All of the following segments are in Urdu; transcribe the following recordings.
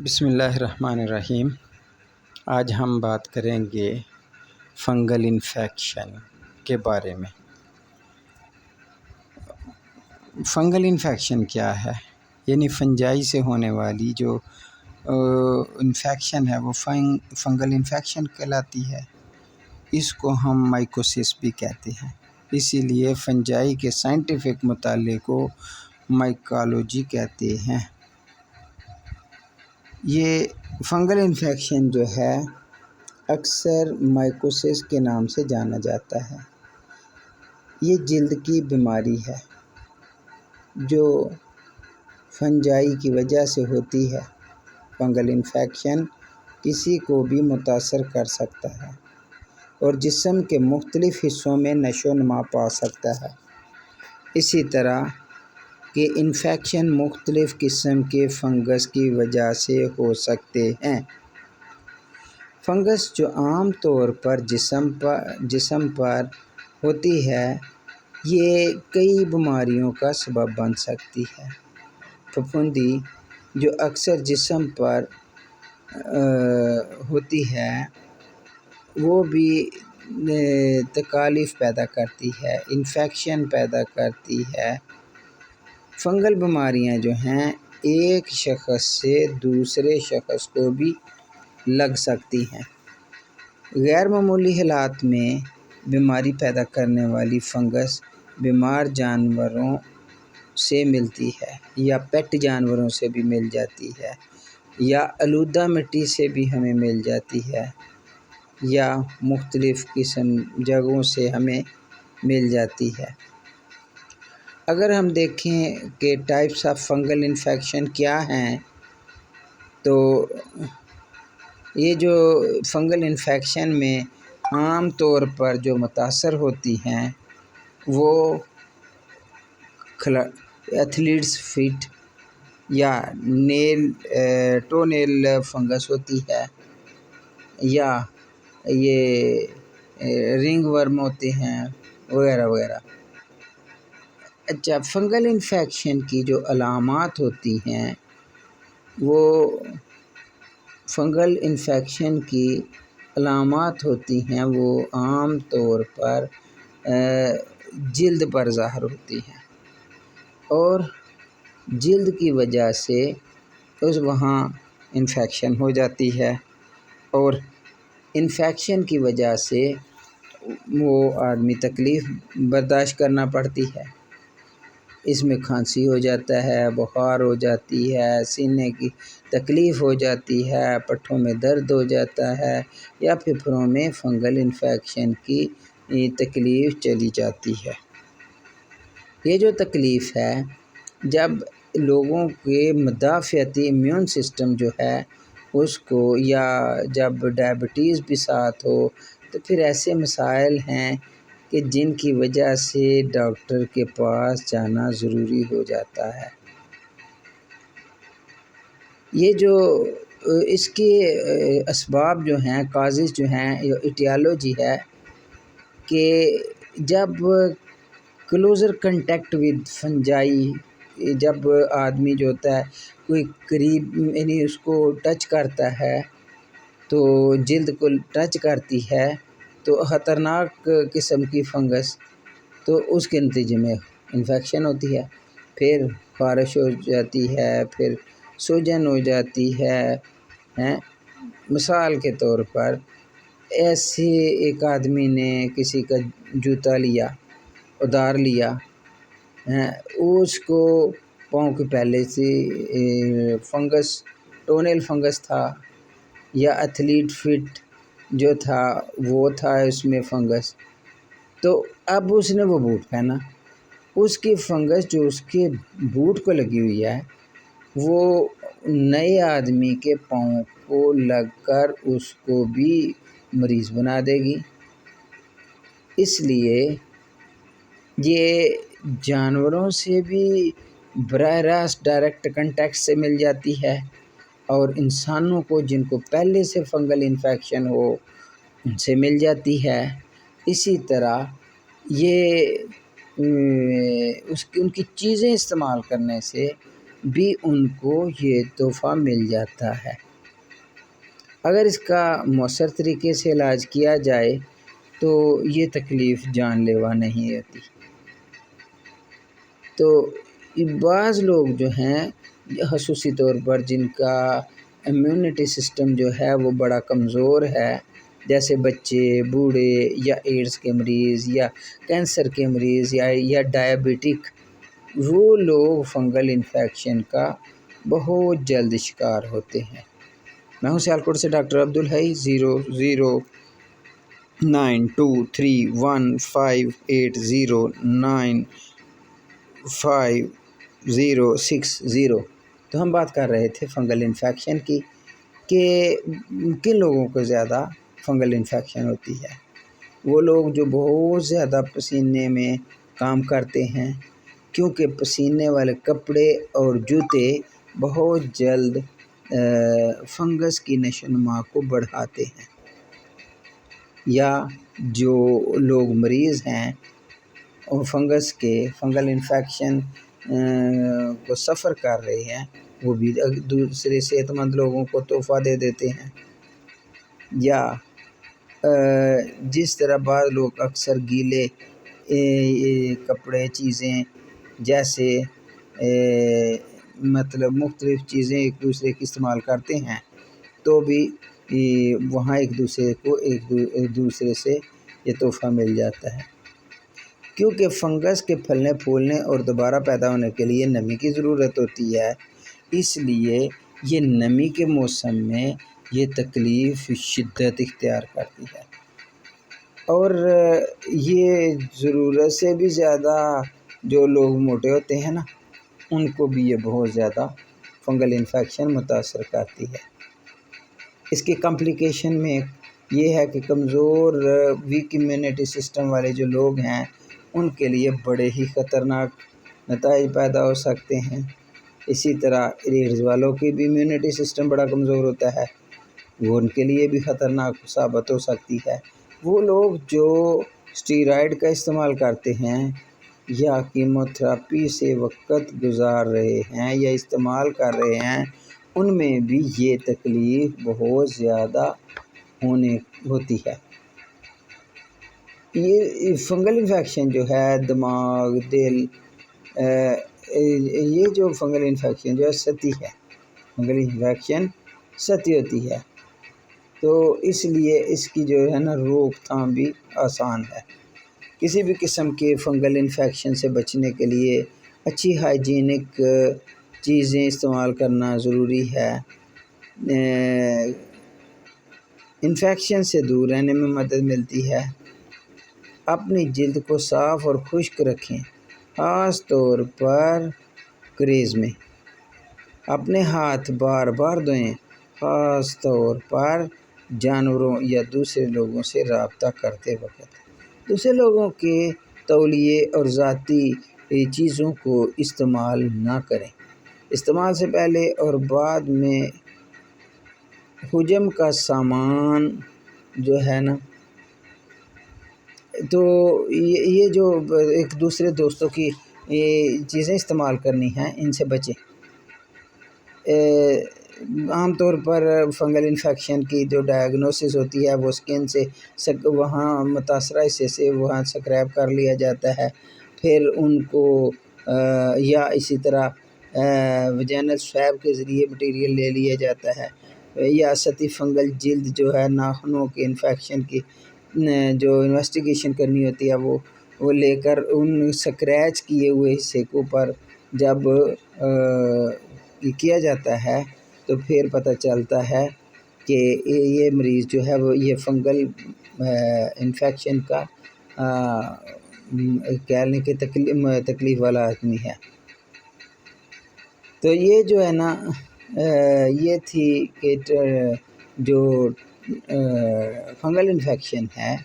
بسم اللہ الرحمن الرحیم۔ آج ہم بات کریں گے فنگل انفیکشن کے بارے میں۔ فنگل انفیکشن کیا ہے؟ یعنی فنجائی سے ہونے والی جو انفیکشن ہے وہ فنگل انفیکشن کہلاتی ہے۔ اس کو ہم مائکوسس بھی کہتے ہیں، اسی لیے فنجائی کے سائنٹیفک مطالعے کو مائکالوجی کہتے ہیں۔ یہ فنگل انفیکشن جو ہے اکثر مائکوسس کے نام سے جانا جاتا ہے۔ یہ جلد کی بیماری ہے جو فنجائی کی وجہ سے ہوتی ہے۔ فنگل انفیکشن کسی کو بھی متاثر کر سکتا ہے اور جسم کے مختلف حصوں میں نشو و نما پا سکتا ہے۔ اسی طرح کہ انفیکشن مختلف قسم کے فنگس کی وجہ سے ہو سکتے ہیں۔ فنگس جو عام طور پر جسم پر ہوتی ہے، یہ کئی بیماریوں کا سبب بن سکتی ہے۔ پھپھوندی جو اکثر جسم پر ہوتی ہے وہ بھی تکالیف پیدا کرتی ہے، انفیکشن پیدا کرتی ہے۔ فنگل بیماریاں جو ہیں ایک شخص سے دوسرے شخص کو بھی لگ سکتی ہیں۔ غیر معمولی حالات میں بیماری پیدا کرنے والی فنگس بیمار جانوروں سے ملتی ہے یا پیٹ جانوروں سے بھی مل جاتی ہے، یا آلودہ مٹی سے بھی ہمیں مل جاتی ہے، یا مختلف جگہوں سے ہمیں مل جاتی ہے۔ اگر ہم دیکھیں کہ ٹائپس آف فنگل انفیکشن کیا ہیں، تو یہ جو فنگل انفیکشن میں عام طور پر جو متاثر ہوتی ہیں وہ ایتھلیٹس فٹ یا ٹو نیل فنگس ہوتی ہے، یا یہ رنگ ورم ہوتے ہیں وغیرہ وغیرہ۔ اچھا، فنگل انفیکشن کی جو علامات ہوتی ہیں وہ عام طور پر جلد پر ظاہر ہوتی ہیں، اور جلد کی وجہ سے وہاں انفیکشن ہو جاتی ہے، اور انفیکشن کی وجہ سے وہ آدمی تکلیف برداشت کرنا پڑتی ہے۔ اس میں کھانسی ہو جاتا ہے، بخار ہو جاتی ہے، سینے کی تکلیف ہو جاتی ہے، پٹھوں میں درد ہو جاتا ہے، یا پھیپھڑوں میں فنگل انفیکشن کی تکلیف چلی جاتی ہے۔ یہ جو تکلیف ہے، جب لوگوں کے مدافعتی امیون سسٹم جو ہے اس کو، یا جب ڈائبٹیز بھی ساتھ ہو، تو پھر ایسے مسائل ہیں کہ جن کی وجہ سے ڈاکٹر کے پاس جانا ضروری ہو جاتا ہے۔ یہ جو اس کے اسباب جو ہیں، کازز جو ہیں، ایٹیالوجی ہے کہ جب کلوزر کنٹیکٹ ود فنجائی، جب آدمی جو ہوتا ہے کوئی قریب یعنی اس کو ٹچ کرتا ہے تو جلد کو ٹچ کرتی ہے تو خطرناک قسم کی فنگس، تو اس کے نتیجے میں انفیکشن ہوتی ہے، پھر خارش ہو جاتی ہے، پھر سوجن ہو جاتی ہے۔ مثال کے طور پر ایسے ایک آدمی نے کسی کا جوتا لیا، ادار لیا، اس کو پاؤں کے پہلے سے فنگس ٹونیل فنگس تھا، یا ایتھلیٹ فٹ جو تھا وہ تھا اس میں فنگس، تو اب اس نے وہ بوٹ پہنا، اس کی فنگس جو اس کے بوٹ کو لگی ہوئی ہے وہ نئے آدمی کے پاؤں کو لگ کر اس کو بھی مریض بنا دے گی۔ اس لیے یہ جانوروں سے بھی براہ راست ڈائریکٹ کنٹیکٹ سے مل جاتی ہے، اور انسانوں کو جن کو پہلے سے فنگل انفیکشن ہو ان سے مل جاتی ہے۔ اسی طرح یہ ان کی چیزیں استعمال کرنے سے بھی ان کو یہ تحفہ مل جاتا ہے۔ اگر اس کا مؤثر طریقے سے علاج کیا جائے تو یہ تکلیف جان لیوا نہیں ہوتی۔ تو بعض لوگ جو ہیں خصوصی طور پر جن کا امیونٹی سسٹم جو ہے وہ بڑا کمزور ہے، جیسے بچے، بوڑھے، یا ایڈز کے مریض، یا کینسر کے مریض، یا ڈائبٹک، وہ لوگ فنگل انفیکشن کا بہت جلد شکار ہوتے ہیں۔ میں ہوں سیالکوٹ سے ڈاکٹر عبدالحی۔ 00923158095060۔ تو ہم بات کر رہے تھے فنگل انفیکشن کی کہ کن لوگوں کو زیادہ فنگل انفیکشن ہوتی ہے۔ وہ لوگ جو بہت زیادہ پسینے میں کام کرتے ہیں، کیونکہ پسینے والے کپڑے اور جوتے بہت جلد فنگس کی نشو و نما کو بڑھاتے ہیں، یا جو لوگ مریض ہیں اور فنگل انفیکشن کو سفر کر رہے ہیں، وہ بھی دوسرے صحت مند لوگوں کو تحفہ دے دیتے ہیں۔ یا جس طرح بعض لوگ اکثر گیلے کپڑے، چیزیں جیسے مطلب مختلف چیزیں ایک دوسرے کی استعمال کرتے ہیں، تو بھی وہاں ایک دوسرے سے یہ تحفہ مل جاتا ہے۔ کیونکہ فنگس کے پھلنے، پھولنے اور دوبارہ پیدا ہونے کے لیے نمی کی ضرورت ہوتی ہے، اس لیے یہ نمی کے موسم میں یہ تکلیف شدت اختیار کرتی ہے، اور یہ ضرورت سے بھی زیادہ جو لوگ موٹے ہوتے ہیں نا، ان کو بھی یہ بہت زیادہ فنگل انفیکشن متاثر کرتی ہے۔ اس کی کمپلیکیشن میں یہ ہے کہ کمزور ویک امیونٹی سسٹم والے جو لوگ ہیں ان کے لیے بڑے ہی خطرناک نتائج پیدا ہو سکتے ہیں۔ اسی طرح ایڈز والوں کی بھی امیونٹی سسٹم بڑا کمزور ہوتا ہے، وہ ان کے لیے بھی خطرناک ثابت ہو سکتی ہے۔ وہ لوگ جو اسٹیرائڈ کا استعمال کرتے ہیں یا کیموتھراپی سے وقت گزار رہے ہیں یا استعمال کر رہے ہیں، ان میں بھی یہ تکلیف بہت زیادہ ہوتی ہے۔ یہ فنگل انفیکشن جو ہے دماغ، دل، یہ جو فنگل انفیکشن جو ہے سطحی ہے، فنگل انفیکشن سطحی ہوتی ہے، تو اس لیے اس کی جو ہے نا روک تھام بھی آسان ہے۔ کسی بھی قسم کے فنگل انفیکشن سے بچنے کے لیے اچھی ہائیجینک چیزیں استعمال کرنا ضروری ہے۔ انفیکشن سے دور رہنے میں مدد ملتی ہے۔ اپنی جلد کو صاف اور خشک رکھیں، خاص طور پر کریز میں۔ اپنے ہاتھ بار بار دھوئیں، خاص طور پر جانوروں یا دوسرے لوگوں سے رابطہ کرتے وقت۔ دوسرے لوگوں کے تولیے اور ذاتی چیزوں کو استعمال نہ کریں۔ استعمال سے پہلے اور بعد میں حجم کا سامان جو ہے نا، تو یہ جو ایک دوسرے دوستوں کی چیزیں استعمال کرنی ہیں، ان سے بچیں۔ عام طور پر فنگل انفیکشن کی جو ڈائگنوسس ہوتی ہے وہ سکن سے وہاں متاثرہ حصے سے وہاں سکریب کر لیا جاتا ہے، پھر ان کو یا اسی طرح ویجینل سویب کے ذریعے مٹیریل لے لیا جاتا ہے، یا سطحی فنگل جلد جو ہے ناخنوں کے انفیکشن کی جو انویسٹیگیشن کرنی ہوتی ہے وہ لے کر ان سکریچ کیے ہوئے حصے کو پر جب کیا جاتا ہے تو پھر پتہ چلتا ہے کہ یہ مریض جو ہے وہ یہ فنگل انفیکشن کا کہنے کے تکلیف والا آدمی ہے۔ تو یہ جو ہے نا یہ تھی کہ جو فنگل انفیکشن ہے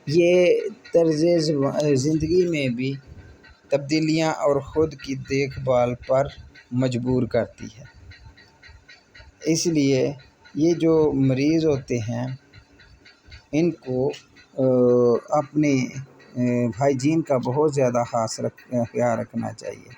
یہ طرز زندگی میں بھی تبدیلیاں اور خود کی دیکھ بھال پر مجبور کرتی ہے۔ اس لیے یہ جو مریض ہوتے ہیں ان کو اپنے ہائیجین کا بہت زیادہ خیال رکھنا چاہیے۔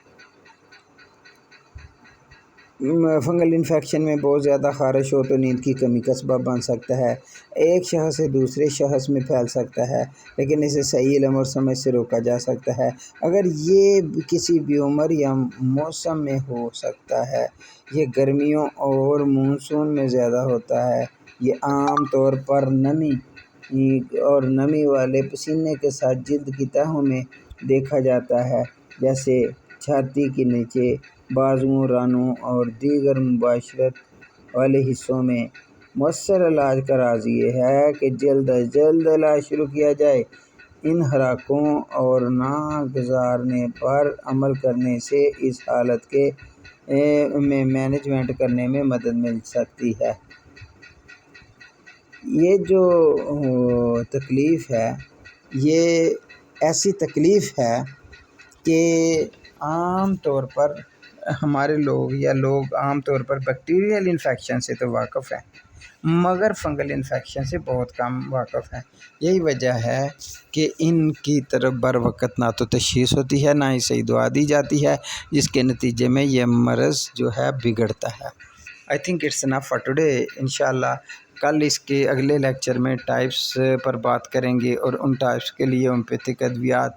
فنگل انفیکشن میں بہت زیادہ خارش ہو تو نیند کی کمی کا سبب بن سکتا ہے، ایک شخص سے دوسرے شخص میں پھیل سکتا ہے، لیکن اسے صحیح علم اور سمجھ سے روکا جا سکتا ہے۔ اگر یہ کسی بھی عمر یا موسم میں ہو سکتا ہے، یہ گرمیوں اور مانسون میں زیادہ ہوتا ہے۔ یہ عام طور پر نمی والے پسینے کے ساتھ جلد کی تہوں میں دیکھا جاتا ہے، جیسے چھاتی کے نیچے، بازوؤں، رانوں اور دیگر مباشرت والے حصوں میں۔ مؤثر علاج کا راز یہ ہے کہ جلد از جلد علاج شروع کیا جائے۔ ان حرکوں اور نہ گزارنے پر عمل کرنے سے اس حالت میں مینجمنٹ کرنے میں مدد مل سکتی ہے۔ یہ جو تکلیف ہے، یہ ایسی تکلیف ہے کہ عام طور پر ہمارے لوگ عام طور پر بیکٹیریل انفیکشن سے تو واقف ہیں، مگر فنگل انفیکشن سے بہت کم واقف ہیں۔ یہی وجہ ہے کہ ان کی طرف بر وقت نہ تو تشخیص ہوتی ہے، نہ ہی صحیح دوا دی جاتی ہے، جس کے نتیجے میں یہ مرض جو ہے بگڑتا ہے۔ I think it's enough for today. انشاءاللہ کل اس کے اگلے لیکچر میں ٹائپس پر بات کریں گے، اور ان ٹائپس کے لیے ہومیوپیتھک ادویات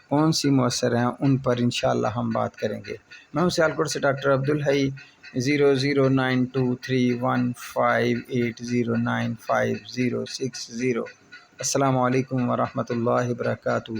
کون سی مؤثر ہیں ان پر انشاءاللہ ہم بات کریں گے۔ میں ہوں سیالکوٹ سے ڈاکٹر عبدالحی۔ 00923158095060۔ السلام علیکم ورحمۃ اللہ وبرکاتہ۔